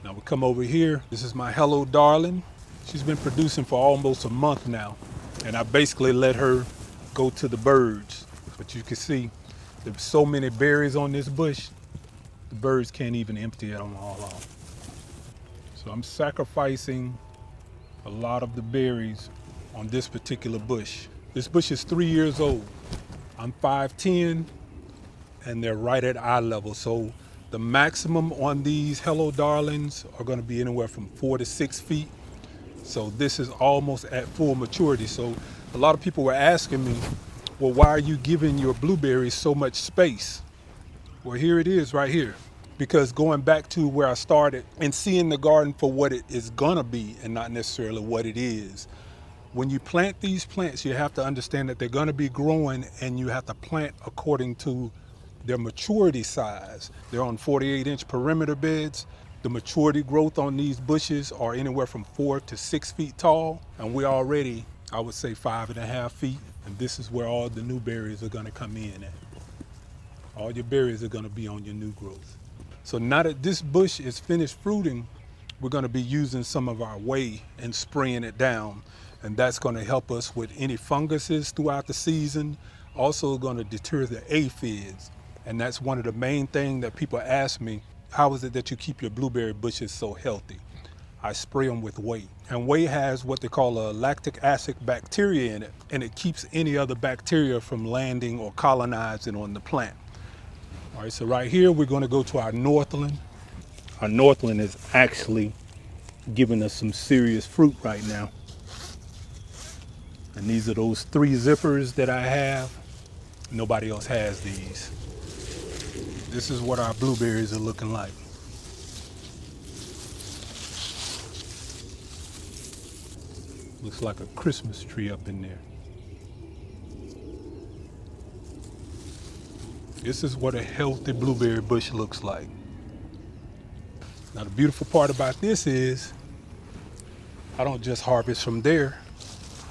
Now we come over here. This is my Hello Darling. She's been producing for almost a month now. And I basically let her go to the birds. But you can see there's so many berries on this bush, the birds can't even empty them all off. So I'm sacrificing a lot of the berries on this particular bush. This bush is 3 years old. I'm 5'10", and they're right at eye level. So the maximum on these Hello Darlings are gonna be anywhere from 4 to 6 feet. So this is almost at full maturity. So a lot of people were asking me, well, why are you giving your blueberries so much space? Well, here it is right here. Because going back to where I started and seeing the garden for what it is gonna be and not necessarily what it is. When you plant these plants, you have to understand that they're gonna be growing and you have to plant according to their maturity size. They're on 48-inch perimeter beds. The maturity growth on these bushes are anywhere from 4 to 6 feet tall. And we're already, I would say, 5.5 feet. And this is where all the new berries are gonna come in at. All your berries are gonna be on your new growth. So now that this bush is finished fruiting, we're gonna be using some of our whey and spraying it down. And that's gonna help us with any funguses throughout the season. Also gonna deter the aphids. And that's one of the main things that people ask me, how is it that you keep your blueberry bushes so healthy? I spray them with whey. And whey has what they call a lactic acid bacteria in it, and it keeps any other bacteria from landing or colonizing on the plant. All right, so right here, we're gonna go to our Northland. Our Northland is actually giving us some serious fruit right now. And these are those 3 zippers that I have. Nobody else has these. This is what our blueberries are looking like. Looks like a Christmas tree up in there. This is what a healthy blueberry bush looks like. Now the beautiful part about this is I don't just harvest from there.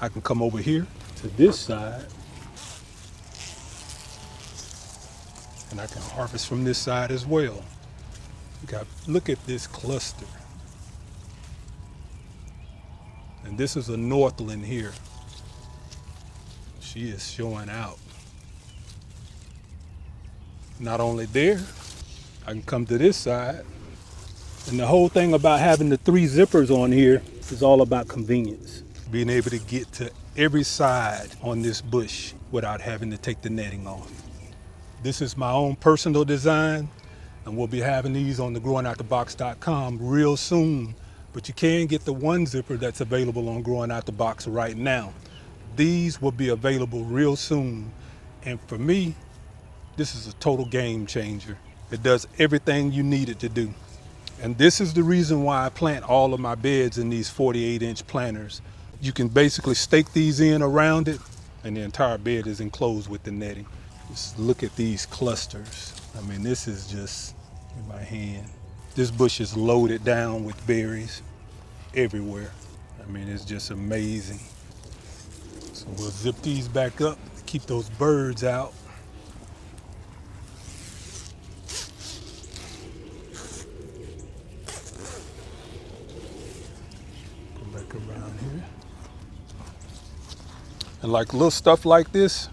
I can come over here to this side and I can harvest from this side as well. Look at this cluster. And this is a Northland here. She is showing out. Not only there, I can come to this side. And the whole thing about having the 3 zippers on here is all about convenience. Being able to get to every side on this bush without having to take the netting off. This is my own personal design, and we'll be having these on the growingoutthebox.com real soon. But you can get the 1 zipper that's available on Growing Out the Box right now. These will be available real soon. And for me, this is a total game changer. It does everything you need it to do. And this is the reason why I plant all of my beds in these 48-inch planters. You can basically stake these in around it, and the entire bed is enclosed with the netting. Just look at these clusters. I mean, this is just in my hand. This bush is loaded down with berries everywhere. I mean, it's just amazing. So we'll zip these back up to keep those birds out. Go back around here. And like little stuff like this,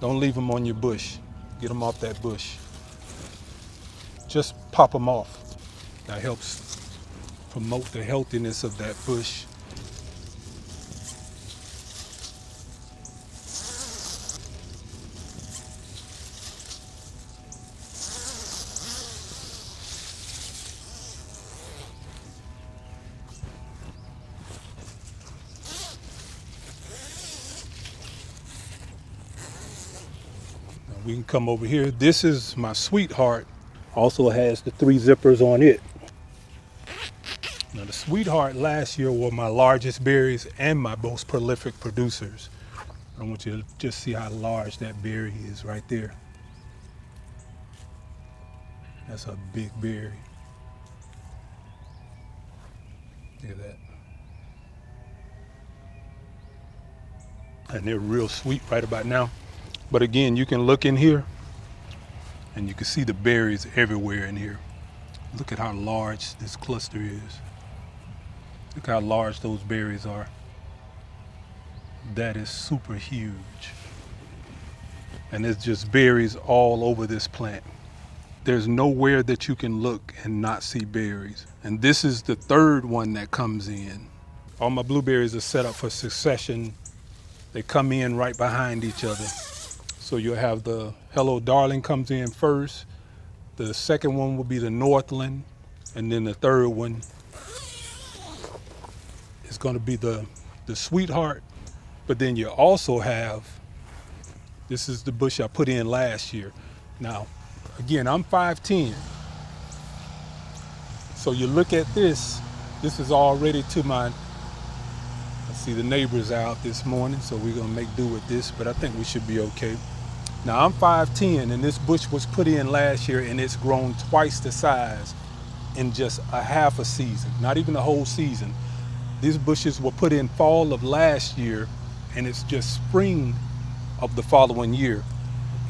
don't leave them on your bush. Get them off that bush. Just pop them off. That helps promote the healthiness of that bush. Now we can come over here. This is my Sweetheart. Also has the 3 zippers on it. Now the Sweetheart last year were my largest berries and my most prolific producers. I want you to just see how large that berry is right there. That's a big berry. Look at that. And they're real sweet right about now. But again, you can look in here and you can see the berries everywhere in here. Look at how large this cluster is. Look how large those berries are. That is super huge. And it's just berries all over this plant. There's nowhere that you can look and not see berries. And this is the third one that comes in. All my blueberries are set up for succession. They come in right behind each other. So you'll have the Hello Darling comes in first. The second one will be the Northland. And then the third one is going to be the Sweetheart. But then you also have, this is the bush I put in last year. Now, again, I'm 5'10". So you look at this is already to my, I see the neighbors out this morning, so we're gonna make do with this, but I think we should be okay. Now I'm 5'10", and this bush was put in last year, and it's grown twice the size in just a half a season, not even a whole season. These bushes were put in fall of last year, and it's just spring of the following year.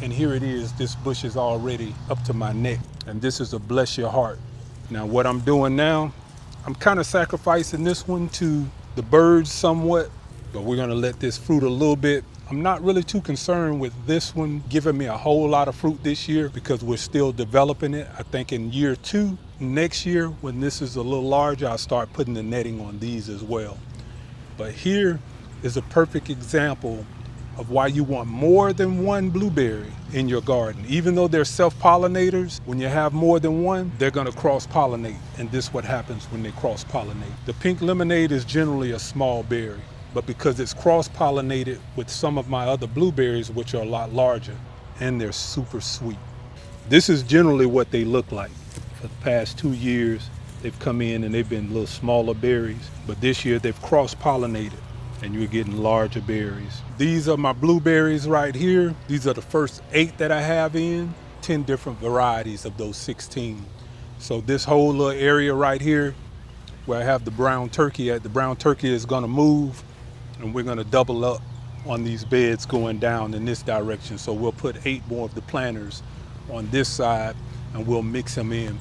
And here it is, this bush is already up to my neck. And this is a bless your heart. Now what I'm doing now, I'm kind of sacrificing this one to the birds somewhat, but we're gonna let this fruit a little bit. I'm not really too concerned with this one giving me a whole lot of fruit this year because we're still developing it. I think in year 2, next year, when this is a little larger, I'll start putting the netting on these as well. But here is a perfect example of why you want more than one blueberry in your garden. Even though they're self-pollinators, when you have more than one, they're gonna cross-pollinate. And this is what happens when they cross-pollinate. The pink lemonade is generally a small berry, but because it's cross-pollinated with some of my other blueberries, which are a lot larger, and they're super sweet. This is generally what they look like. For the past 2 years, they've come in and they've been little smaller berries, but this year they've cross-pollinated and you're getting larger berries. These are my blueberries right here. These are the first 8 that I have in, 10 different varieties of those 16. So this whole little area right here where I have the brown turkey at, the brown turkey is gonna move and we're gonna double up on these beds going down in this direction. So we'll put 8 more of the planters on this side and we'll mix them in